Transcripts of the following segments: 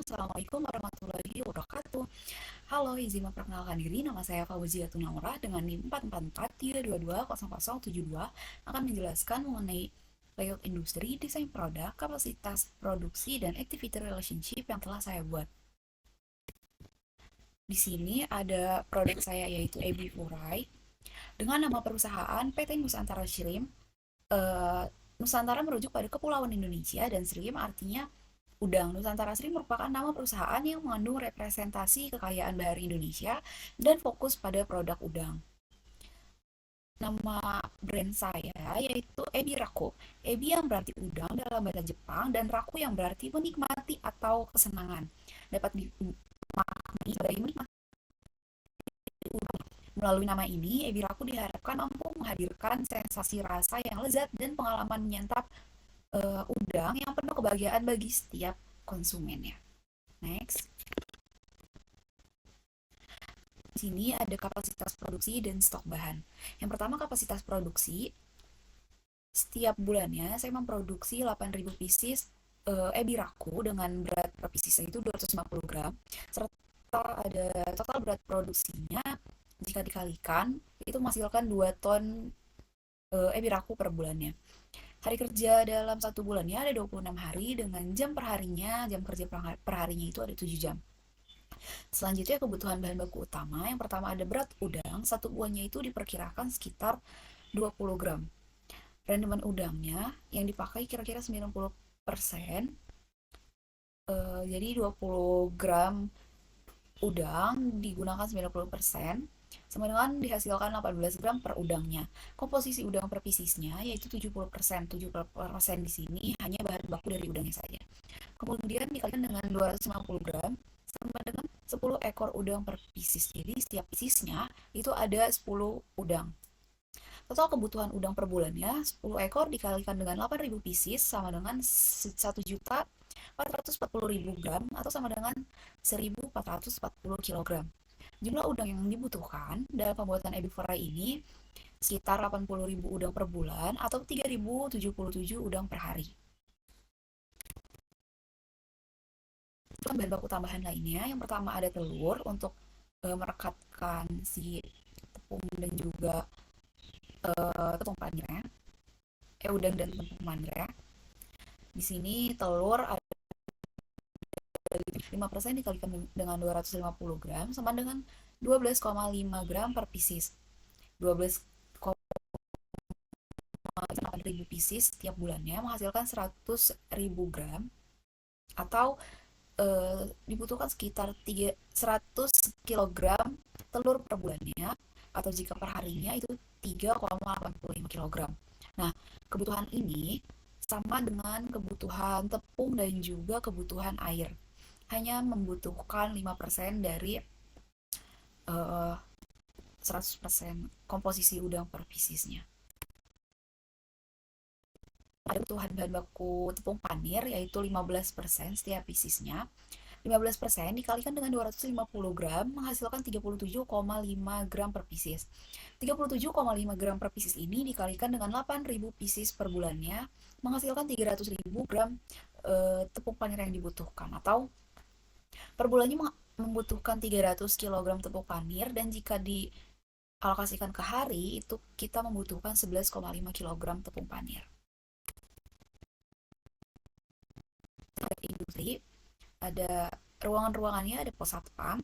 Assalamualaikum warahmatullahi wabarakatuh. Halo, izin memperkenalkan diri. Nama saya Fauzia Tunaurah dengan NIM 44432200072 akan menjelaskan mengenai layout industri, desain produk, kapasitas produksi, dan activity relationship yang telah saya buat. Di sini ada produk saya yaitu Ebi Furai dengan nama perusahaan PT Nusantara Shrimp. Eh, Nusantara merujuk pada Kepulauan Indonesia dan Shrimp artinya udang. Nusantara Shrimp merupakan nama perusahaan yang mengandung representasi kekayaan bahari Indonesia dan fokus pada produk udang. Nama brand saya yaitu Ebi Raku. Ebi yang berarti udang dalam bahasa Jepang dan Raku yang berarti menikmati atau kesenangan. Dapat dimaknai sebagai menikmati udang. Melalui nama ini, Ebi Raku diharapkan mampu menghadirkan sensasi rasa yang lezat dan pengalaman menyantap udang yang penuh kebahagiaan bagi setiap konsumennya. Next. Di sini ada kapasitas produksi dan stok bahan. Yang pertama, kapasitas produksi. Setiap bulannya saya memproduksi 8.000 pieces ebi raku dengan berat per piecesnya itu 250 gram, serta ada total berat produksinya jika dikalikan itu menghasilkan 2 ton ebi raku per bulannya. Hari kerja dalam satu bulannya ada 26 hari dengan jam perharinya, jam kerja perharinya itu ada 7 jam. Selanjutnya kebutuhan bahan baku utama. Yang pertama ada berat udang, satu buahnya itu diperkirakan sekitar 20 gram. Rendeman udangnya yang dipakai kira-kira 90%. Jadi 20 gram udang digunakan 90%, sama dengan dihasilkan 18 gram per udangnya. Komposisi udang per piecesnya yaitu 70%. 70% di sini hanya bahan baku dari udangnya saja. Kemudian dikalikan dengan 250 gram sama dengan 10 ekor udang per pieces. Jadi setiap piecesnya itu ada 10 udang. Total kebutuhan udang per bulannya 10 ekor dikalikan dengan 8.000 pieces sama dengan 1.440.000 gram atau sama dengan 1.440 kilogram. Jumlah udang yang dibutuhkan dalam pembuatan ebi foray ini sekitar 80.000 udang per bulan atau 3.077 udang per hari. Bahan baku tambahan lainnya, yang pertama ada telur untuk merekatkan si tepung dan juga tepung panirnya, udang dan tepung panirnya. Di sini telur ada 5% dikalikan dengan 250 gram sama dengan 12,5 gram per pieces. 12,8 ribu pieces setiap bulannya menghasilkan 100.000 gram atau dibutuhkan sekitar 100 kilogram telur per bulannya, atau jika per harinya itu 3,85 kilogram. Nah, kebutuhan ini sama dengan kebutuhan tepung dan juga kebutuhan air. Hanya membutuhkan 5% dari 100% komposisi udang per piecesnya. Ada kebutuhan bahan baku tepung panir yaitu 15% setiap piecesnya. 15% dikalikan dengan 250 gram menghasilkan 37,5 gram per pieces. 37,5 gram per pieces ini dikalikan dengan 8.000 pieces per bulannya menghasilkan 300.000 gram tepung panir yang dibutuhkan, atau per bulannya membutuhkan 300 kilogram tepung panir, dan jika dialokasikan ke hari itu kita membutuhkan 11,5 kilogram tepung panir. Industri ada ruangan-ruangannya, ada pos satpam,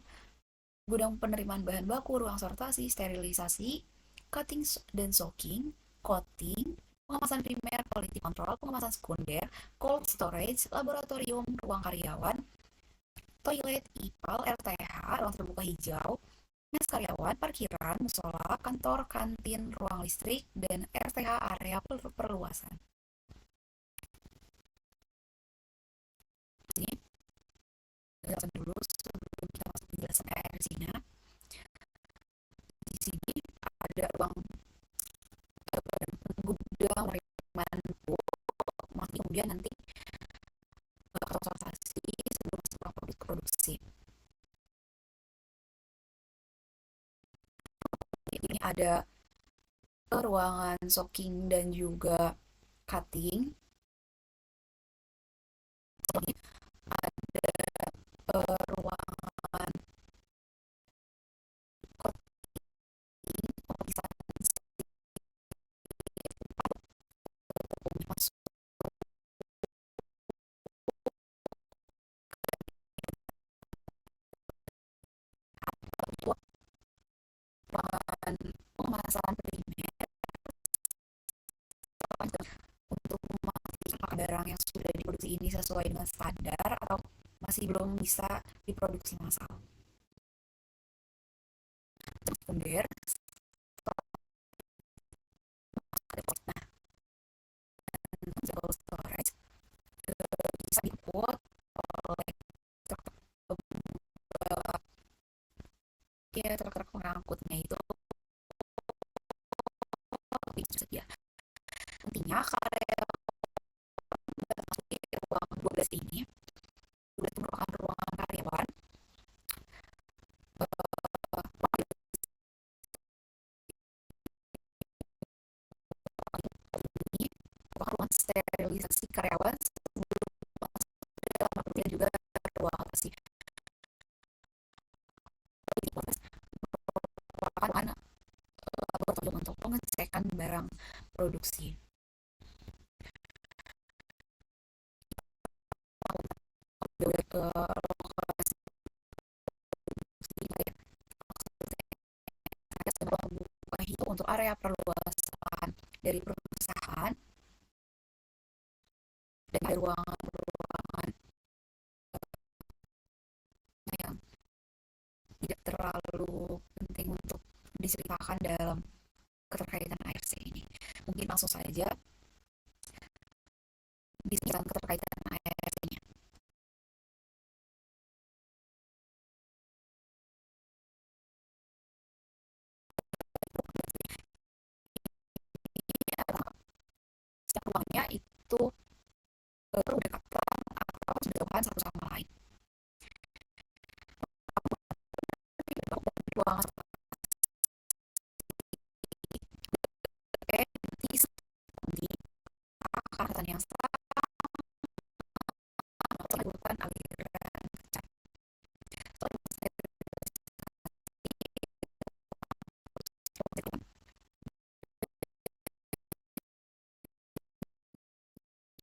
gudang penerimaan bahan baku, ruang sortasi, sterilisasi, cutting dan soaking, coating, pengemasan primer, quality control, pengemasan sekunder, cold storage, laboratorium, ruang karyawan, toilet, ipal, RTH, ruang terbuka hijau, mes karyawan, parkiran, musola, kantor, kantin, ruang listrik, dan RTH area perluasan. Ini penjelasan dulu sebelum kita masuk penjelasan RC-nya. Di sini ada ruang gudang penerimaan kemudian nanti transportasi sebelum masuk produksi. Ini ada ruangan soaking dan juga cutting. Ini ada ruangan pemisahan masuk ruangan pemasaran primer untuk memastikan apakah barang yang sudah diproduksi ini sesuai dengan standar atau masih belum bisa diproduksi massal. Sekunder, nah, cold storage bisa diinput oleh ya truk-truk pengangkutnya itu tersedia. Intinya karya masuk di ruang 12 ini 12 merupakan ruangan karyawan ini merupakan ruang sterilisasi karyawan dan juga ruang operasi merupakan anak laboratorium untuk pengecekan barang produksi. Ke lokasi membuka itu untuk area perluasan dari perusahaan dan ada ruangan-ruangan yang tidak terlalu penting untuk diceritakan dalam keterkaitan ARC ini. Mungkin langsung saja dijelaskan keterkaitan ARC-nya. Setiap ruangnya itu berdekatan atau berdekatan satu sama lain. Ruangan nanti akan yang urutan aliran kecap.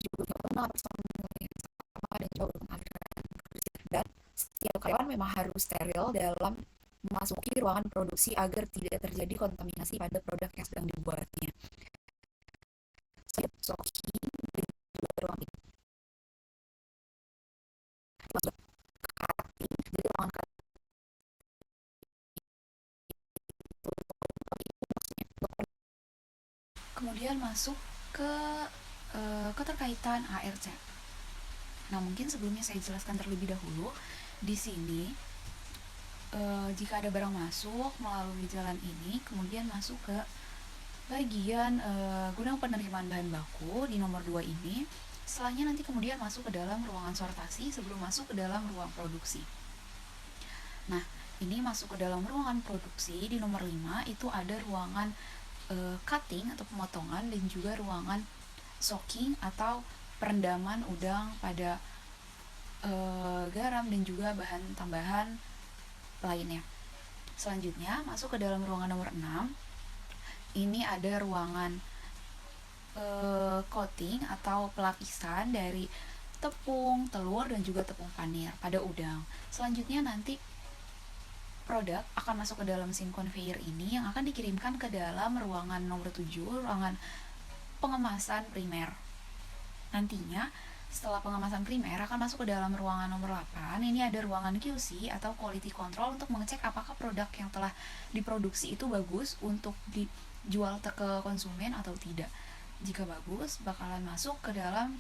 Juga benar sama dan juga urutan aliran dan setiap karyawan memang harus steril dalam memasuki ruangan produksi agar tidak terjadi kontaminasi pada produk yang sedang dibuatnya. Soki dan juga ruang itu. Jadi ruangan kemudian masuk ke keterkaitan ARC. Nah, mungkin sebelumnya saya jelaskan terlebih dahulu di sini jika ada barang masuk melalui jalan ini, kemudian masuk ke bagian gudang penerimaan bahan baku di nomor 2 ini, setelahnya nanti kemudian masuk ke dalam ruangan sortasi sebelum masuk ke dalam ruang produksi. Nah, ini masuk ke dalam ruangan produksi di nomor 5 itu ada ruangan cutting atau pemotongan dan juga ruangan soaking atau perendaman udang pada garam dan juga bahan tambahan lainnya. Selanjutnya masuk ke dalam ruangan nomor 6. Ini ada ruangan coating atau pelapisan dari tepung, telur dan juga tepung panir pada udang. Selanjutnya nanti produk akan masuk ke dalam mesin conveyor ini yang akan dikirimkan ke dalam ruangan nomor 7, ruangan pengemasan primer. Nantinya setelah pengemasan primer akan masuk ke dalam ruangan nomor 8. Ini ada ruangan QC atau quality control untuk mengecek apakah produk yang telah diproduksi itu bagus untuk dijual ke konsumen atau tidak. Jika bagus, bakalan masuk ke dalam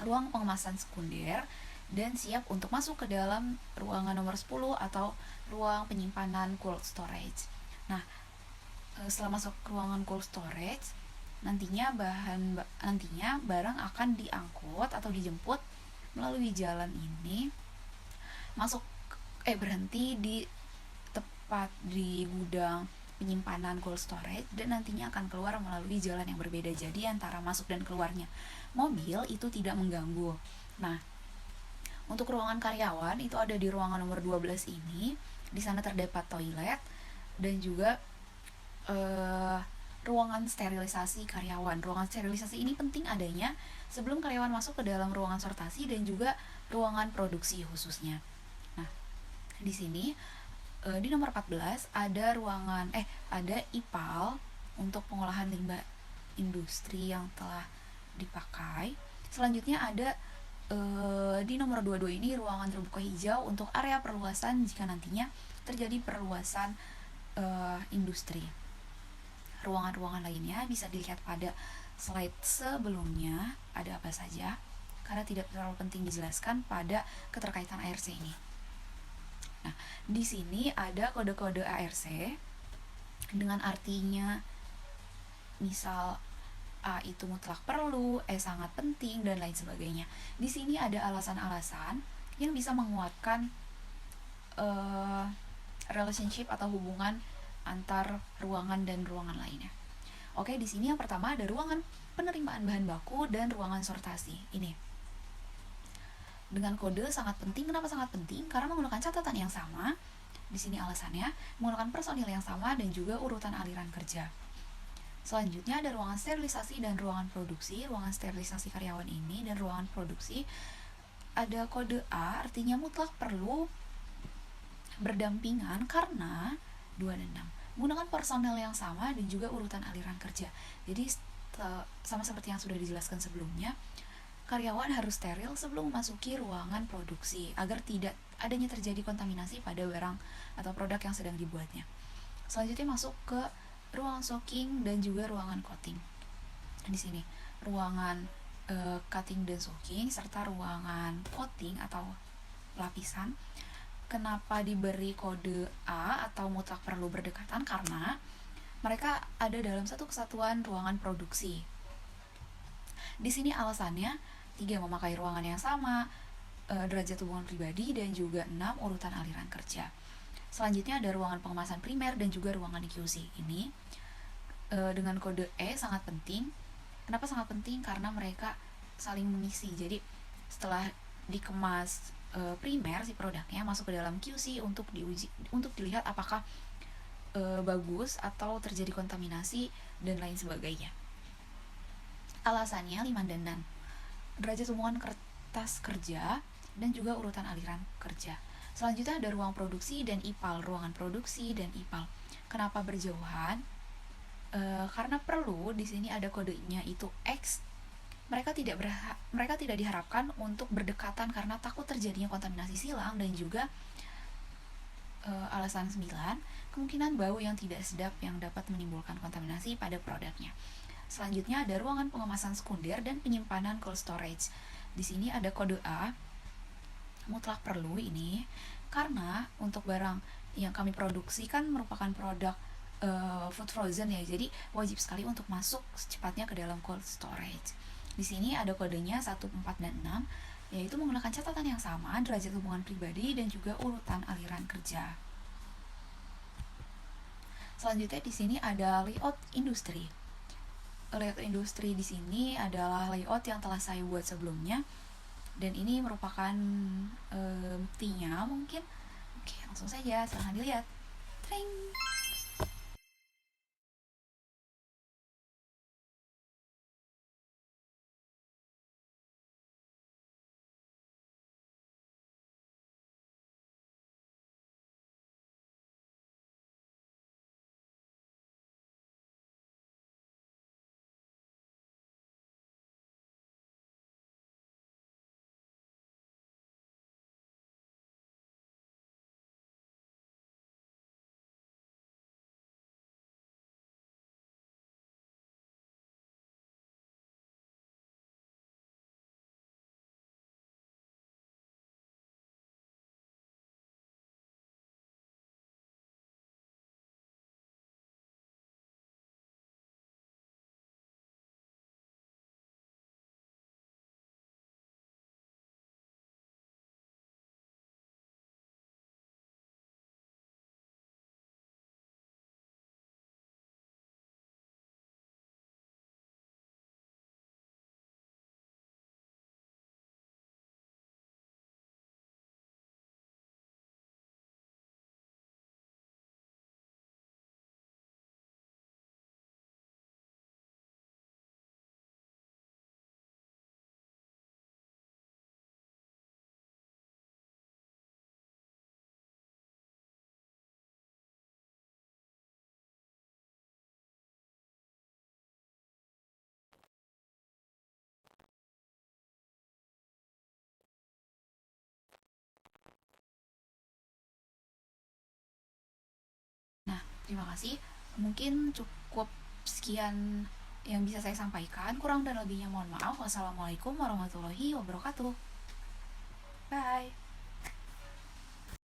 ruang pengemasan sekunder dan siap untuk masuk ke dalam ruangan nomor 10 atau ruang penyimpanan cold storage. Nah, setelah masuk ke ruangan cold storage, nantinya barang akan diangkut atau dijemput melalui jalan ini berhenti di tepat di gudang penyimpanan cold storage dan nantinya akan keluar melalui jalan yang berbeda. Jadi antara masuk dan keluarnya mobil itu tidak mengganggu. Nah, Untuk ruangan karyawan itu ada di ruangan nomor 12 ini. Di sana terdapat toilet dan juga eh, ruangan sterilisasi karyawan. Ruangan sterilisasi ini penting adanya sebelum karyawan masuk ke dalam ruangan sortasi dan juga ruangan produksi khususnya. Nah, di sini di nomor 14 ada ada IPAL untuk pengolahan limbah industri yang telah dipakai. Selanjutnya ada di nomor 22 ini ruangan terbuka hijau untuk area perluasan jika nantinya terjadi perluasan industri. Ruangan-ruangan lainnya bisa dilihat pada slide sebelumnya ada apa saja, karena tidak terlalu penting dijelaskan pada keterkaitan ARC ini. Nah, di sini ada kode-kode ARC dengan artinya, misal A itu mutlak perlu, E sangat penting, dan lain sebagainya. Di sini ada alasan-alasan yang bisa menguatkan uh, relationship atau hubungan antar ruangan dan ruangan lainnya. Oke, di sini yang pertama ada ruangan penerimaan bahan baku dan ruangan sortasi. Ini dengan kode sangat penting. Kenapa sangat penting? Karena menggunakan catatan yang sama. Di sini alasannya menggunakan personil yang sama dan juga urutan aliran kerja. Selanjutnya ada ruangan sterilisasi dan ruangan produksi. Ruangan sterilisasi karyawan ini dan ruangan produksi ada kode A, artinya mutlak perlu berdampingan karena 2 dan 6 menggunakan personel yang sama dan juga urutan aliran kerja. Jadi sama seperti yang sudah dijelaskan sebelumnya, karyawan harus steril sebelum memasuki ruangan produksi agar tidak adanya terjadi kontaminasi pada barang atau produk yang sedang dibuatnya. Selanjutnya masuk ke ruangan soaking dan juga ruangan coating. Di sini ruangan cutting dan soaking serta ruangan coating atau lapisan. Kenapa diberi kode A atau mutlak perlu berdekatan? Karena mereka ada dalam satu kesatuan ruangan produksi. Di sini alasannya 3 memakai ruangan yang sama, derajat hubungan pribadi, dan juga 6 urutan aliran kerja. Selanjutnya ada ruangan pengemasan primer dan juga ruangan QC. Ini dengan kode E sangat penting. Kenapa sangat penting? Karena mereka saling mengisi. Jadi setelah dikemas primer si produknya masuk ke dalam QC untuk diuji, untuk dilihat apakah bagus atau terjadi kontaminasi dan lain sebagainya. Alasannya 5 dan 6 derajat hubungan kertas kerja dan juga urutan aliran kerja. Selanjutnya ada ruang produksi dan IPAL, ruangan produksi dan IPAL. Kenapa berjauhan? Karena perlu di sini ada kodenya itu X. Mereka tidak diharapkan untuk berdekatan karena takut terjadinya kontaminasi silang, dan juga alasan 9, kemungkinan bau yang tidak sedap yang dapat menimbulkan kontaminasi pada produknya. Selanjutnya ada ruangan pengemasan sekunder dan penyimpanan cold storage. Di sini ada kode A, mutlak perlu ini karena untuk barang yang kami produksi kan merupakan produk food frozen ya, jadi wajib sekali untuk masuk secepatnya ke dalam cold storage. Di sini ada kodenya 1, 4, dan 6, yaitu menggunakan catatan yang sama, derajat hubungan pribadi, dan juga urutan aliran kerja. Selanjutnya di sini ada layout industri. Layout industri di sini adalah layout yang telah saya buat sebelumnya, dan ini merupakan buktinya mungkin. Oke, langsung saja, silahkan dilihat. Tring! Terima kasih. Mungkin cukup sekian yang bisa saya sampaikan. Kurang dan lebihnya mohon maaf. Wassalamualaikum warahmatullahi wabarakatuh. Bye.